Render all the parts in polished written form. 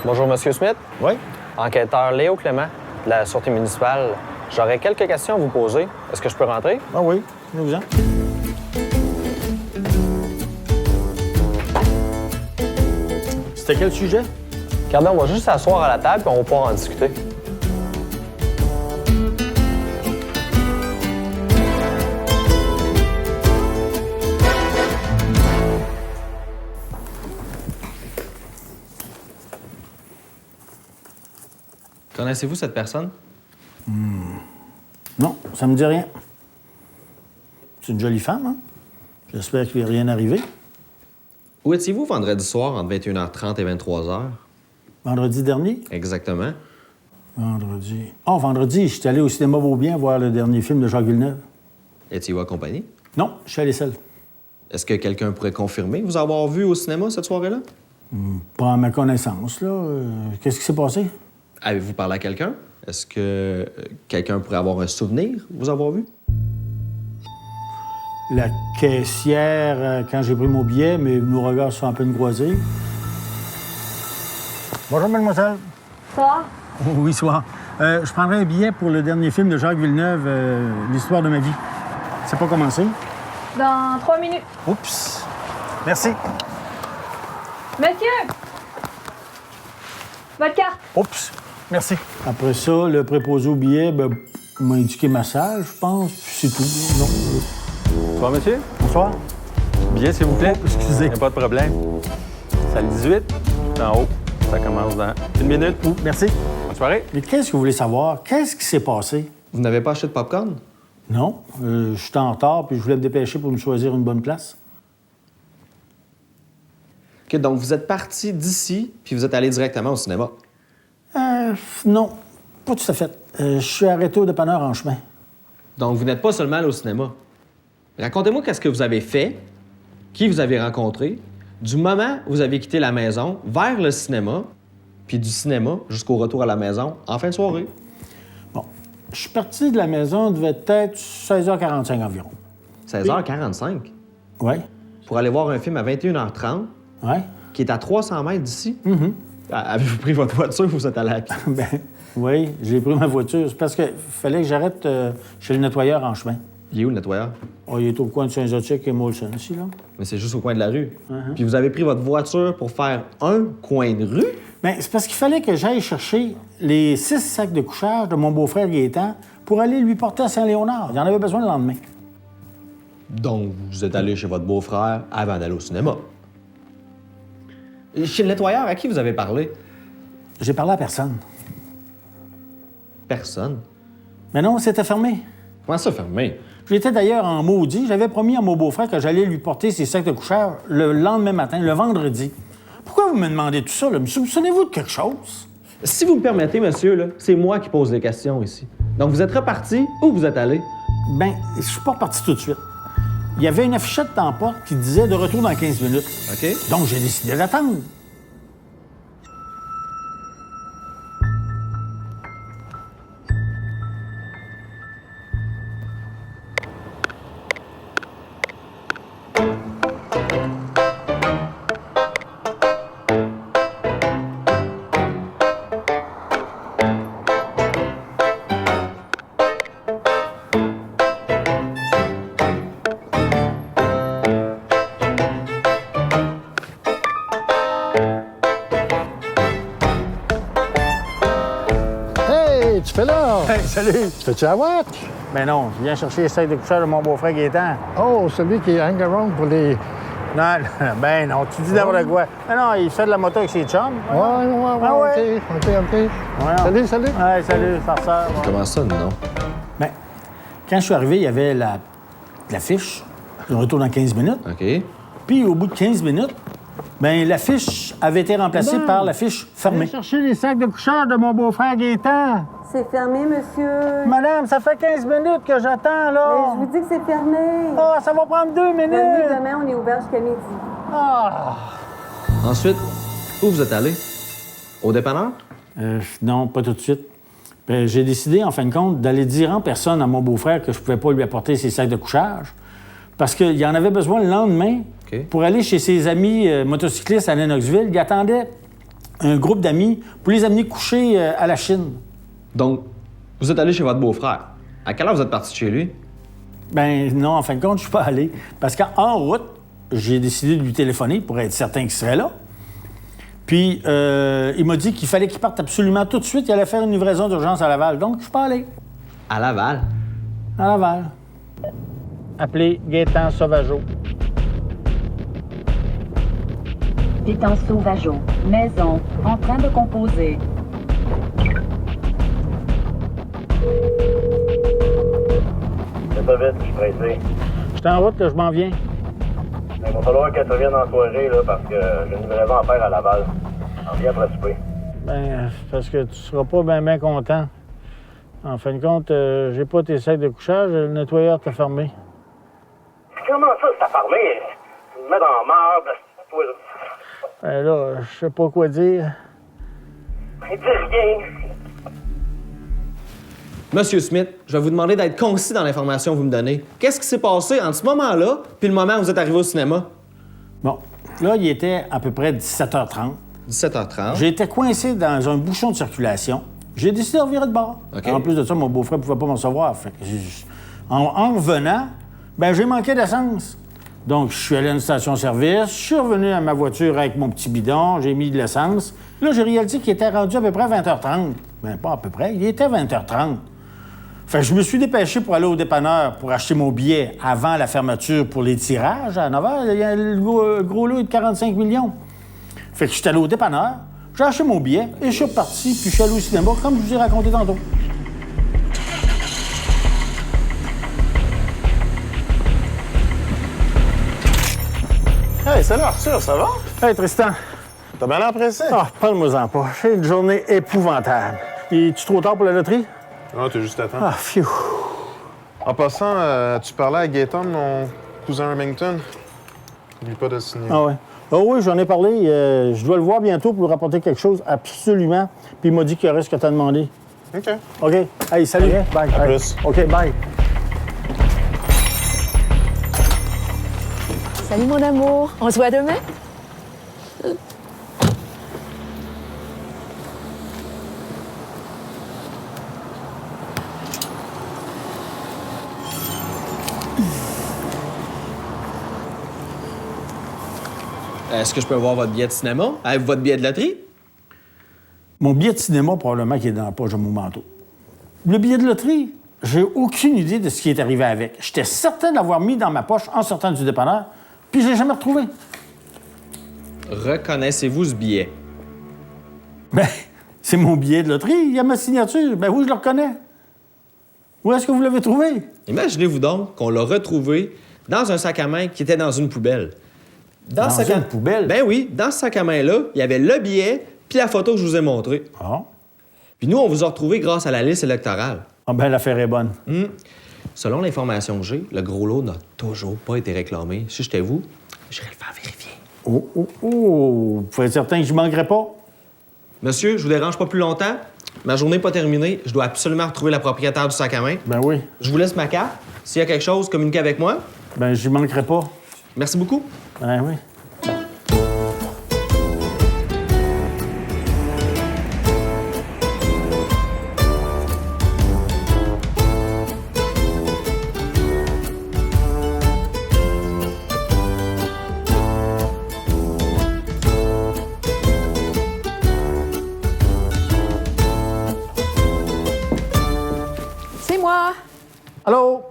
Bonjour, Monsieur Smith. Oui? Enquêteur Léo Clément, de la Sûreté municipale. J'aurais quelques questions à vous poser. Est-ce que je peux rentrer? Ah oui, nous-en. C'était quel sujet? Regardez, on va juste s'asseoir à la table et on va pouvoir en discuter. Connaissez-vous cette personne? Non, ça me dit rien. C'est une jolie femme, hein? J'espère qu'il lui est rien arrivé. Où étiez-vous vendredi soir entre 21h30 et 23h? Vendredi dernier? Exactement. Vendredi. Oh, vendredi, je suis allé au cinéma Beaubien voir le dernier film de Jacques Villeneuve. Étiez-vous accompagné? Non, je suis allé seul. Est-ce que quelqu'un pourrait confirmer vous avoir vu au cinéma cette soirée-là? Pas à ma connaissance, là. Qu'est-ce qui s'est passé? Avez-vous parlé à quelqu'un? Est-ce que quelqu'un pourrait avoir un souvenir vous avoir vu? La caissière, quand j'ai pris mon billet, mais nos regards sont un peu croisés. Bonjour, mademoiselle. Ça? Oui, soir. Je prendrais un billet pour le dernier film de Jacques Villeneuve, L'histoire de ma vie. C'est pas commencé? Dans 3 minutes. Oups. Merci. Monsieur! Votre carte. Oups. Merci. Après ça, le préposé au billet, m'a indiqué massage, je pense, puis c'est tout. Non. Bonsoir, monsieur. Bonsoir. Billet, s'il vous plaît. Oh, excusez. Y a pas de problème. Salle 18, en haut. Ça commence dans 1 minute. Merci. Bonne soirée. Mais qu'est-ce que vous voulez savoir? Qu'est-ce qui s'est passé? Vous n'avez pas acheté de popcorn? Non. Je suis en retard, puis je voulais me dépêcher pour me choisir une bonne place. OK, donc vous êtes parti d'ici, puis vous êtes allé directement au cinéma. Non, pas tout à fait. Je suis arrêté au dépanneur en chemin. Donc vous n'êtes pas seulement allé au cinéma. Racontez-moi qu'est-ce que vous avez fait, qui vous avez rencontré, du moment où vous avez quitté la maison vers le cinéma, puis du cinéma jusqu'au retour à la maison en fin de soirée. Bon, je suis parti de la maison, il devait être 16h45 environ. 16h45 Oui, pour aller voir un film à 21h30 oui. qui est à 300 mètres d'ici. Avez-vous pris votre voiture ou vous êtes allé à pied? Ben, oui, j'ai pris ma voiture. C'est parce qu'il fallait que j'arrête chez le nettoyeur en chemin. Il est où le nettoyeur? Oh, il est au coin de Saint-Zotique et Molson, ici, là. Mais c'est juste au coin de la rue. Puis vous avez pris votre voiture pour faire un coin de rue? Bien, c'est parce qu'il fallait que j'aille chercher les 6 sacs de couchage de mon beau-frère Gaétan pour aller lui porter à Saint-Léonard. Il en avait besoin le lendemain. Donc vous êtes allé chez votre beau-frère avant d'aller au cinéma. Chez le nettoyeur, à qui vous avez parlé? J'ai parlé à personne. Personne. Mais non, c'était fermé. Comment ça, fermé? J'étais d'ailleurs en maudit. J'avais promis à mon beau-frère que j'allais lui porter ses sacs de couchage le lendemain matin, le vendredi. Pourquoi vous me demandez tout ça, là? Me soupçonnez-vous de quelque chose? Si vous me permettez, monsieur, là, c'est moi qui pose les questions ici. Donc vous êtes reparti ou vous êtes allé? Ben, je suis pas reparti tout de suite. Il y avait une affichette dans la porte qui disait « de retour dans 15 minutes OK. ». Donc, j'ai décidé d'attendre. Hey, tu fais là? Hey, salut! Tu fais-tu la watch? Ben non, je viens chercher les sacs de couchage de mon beau-frère Gaétan. Oh, celui qui hang around pour les... Non, ben non, tu dis n'importe quoi. Mais non, il fait de la moto avec ses chums. Ouais, Ah ouais? OK. Ouais, Salut, salut. Ouais, salut, farceur. Ouais. Comment ça, non? Ben, quand je suis arrivé, il y avait l'affiche, le retour dans 15 minutes. OK. Puis, au bout de 15 minutes, ben l'affiche avait été remplacée par l'affiche fermée. Chercher les sacs de couchage de mon beau-frère Gaétan. C'est fermé, monsieur. Madame, ça fait 15 minutes que j'attends, là. Mais je vous dis que c'est fermé. Ah, ça va prendre 2 Venez minutes. demain, on est ouvert jusqu'à midi. Ah. Ensuite, où vous êtes allé? Au dépanneur? Non, pas tout de suite. Ben, j'ai décidé, en fin de compte, d'aller dire en personne à mon beau-frère que je pouvais pas lui apporter ses sacs de couchage parce qu'il en avait besoin le lendemain OK. pour aller chez ses amis motocyclistes à Lennoxville. Il attendait un groupe d'amis pour les amener coucher à la Chine. Donc, vous êtes allé chez votre beau-frère. À quelle heure vous êtes parti de chez lui? Ben non, en fin de compte, je suis pas allé. Parce qu'en route, j'ai décidé de lui téléphoner pour être certain qu'il serait là. Puis, il m'a dit qu'il fallait qu'il parte absolument tout de suite. Il allait faire une livraison d'urgence à Laval. Donc, je suis pas allé. À Laval. À Laval. Appelez Gaétan Sauvageau. Gaétan Sauvageau, maison, en train de composer. C'est pas vite, je suis pressé. Je suis en route, là, je m'en viens. Mais il va falloir que tu reviennes en soirée, là, parce que j'ai une livraison à faire à Laval. En viens après souper. Ben, parce que tu seras pas bien content. En fin de compte, j'ai pas tes sacs de couchage, le nettoyeur t'a fermé. Comment ça, c'est fermé? Tu me mets dans la merde. Toi, Ben là, je sais pas quoi dire. dis rien. Monsieur Smith, je vais vous demander d'être concis dans l'information que vous me donnez. Qu'est-ce qui s'est passé entre ce moment-là puis le moment où vous êtes arrivé au cinéma? Bon, là, il était à peu près 17h30. 17h30. J'ai été coincé dans un bouchon de circulation. J'ai décidé de revirer de bord. OK. En plus de ça, mon beau-frère ne pouvait pas m'en recevoir. Fait que en revenant, ben j'ai manqué d'essence. Donc, je suis allé à une station-service, je suis revenu à ma voiture avec mon petit bidon, j'ai mis de l'essence. Là, j'ai réalisé qu'il était rendu à peu près 20h30. Ben, pas à peu près, il était 20h30. Fait que je me suis dépêché pour aller au dépanneur pour acheter mon billet avant la fermeture pour les tirages à 9h. Il y a le gros lot de 45 millions. Fait que je suis allé au dépanneur, j'ai acheté mon billet et je suis reparti, puis je suis allé au cinéma, comme je vous ai raconté tantôt. Hey, salut Arthur, ça va? Hey, Tristan. T'as bien l'air pressé? Ah, parle-moi-en pas. J'ai une journée épouvantable. Es-tu trop tard pour la loterie? Non, t'es juste à temps. Ah, phew. En passant, tu parlais à Gaétan, mon cousin Remington. N'oublie pas de le signer. Ah ouais. Ah oui, j'en ai parlé. Je dois le voir bientôt pour lui rapporter quelque chose, absolument. Puis il m'a dit qu'il y aurait ce que t'as demandé. OK. OK. Hey, salut. Bye. À plus. OK, bye. Salut mon amour, on se voit demain? Est-ce que je peux voir votre billet de cinéma? Avez-vous votre billet de loterie? Mon billet de cinéma, probablement, qui est dans la poche de mon manteau. Le billet de loterie, j'ai aucune idée de ce qui est arrivé avec. J'étais certain de l'avoir mis dans ma poche en sortant du dépanneur, puis je l'ai jamais retrouvé. Reconnaissez-vous ce billet? Ben, c'est mon billet de loterie, il y a ma signature. Ben oui, je le reconnais. Où est-ce que vous l'avez trouvé? Imaginez-vous donc qu'on l'a retrouvé dans un sac à main qui était dans une poubelle. Dans une poubelle? Ben oui, dans ce sac à main-là, il y avait le billet puis la photo que je vous ai montrée. Ah. Puis nous, on vous a retrouvé grâce à la liste électorale. Ah ben, l'affaire est bonne. Selon l'information que j'ai, le gros lot n'a toujours pas été réclamé. Si j'étais vous, j'irais le faire vérifier. Oh. Vous pouvez être certain que je manquerai pas? Monsieur, je vous dérange pas plus longtemps. Ma journée n'est pas terminée. Je dois absolument retrouver la propriétaire du sac à main. Ben oui. Je vous laisse ma carte. S'il y a quelque chose, communiquez avec moi. Ben, j'y manquerai pas. Merci beaucoup. Ben oui. C'est moi! Allô?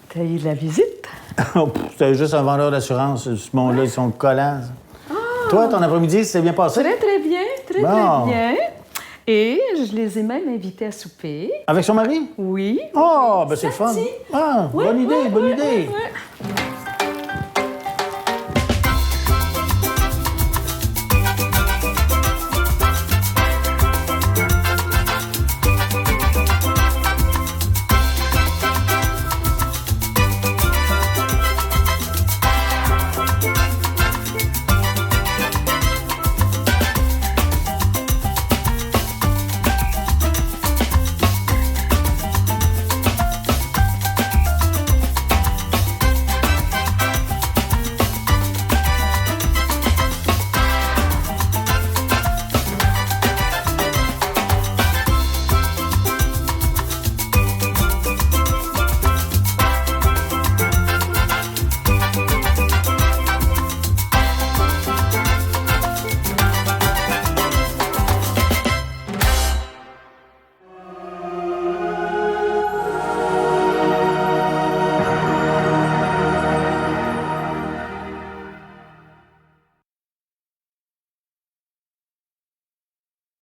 T'as eu de la visite? C'était juste un vendeur d'assurance. Ce monde-là, ils sont collants. Toi, ton après-midi, c'est bien passé? Très bien, Bon. très bien. Et je les ai même invités à souper. Avec son mari? Oui. Oh, ben c'est le fun. Samedi. Ah, Ouais, bonne idée, ouais, bonne ouais, idée. ouais, ouais.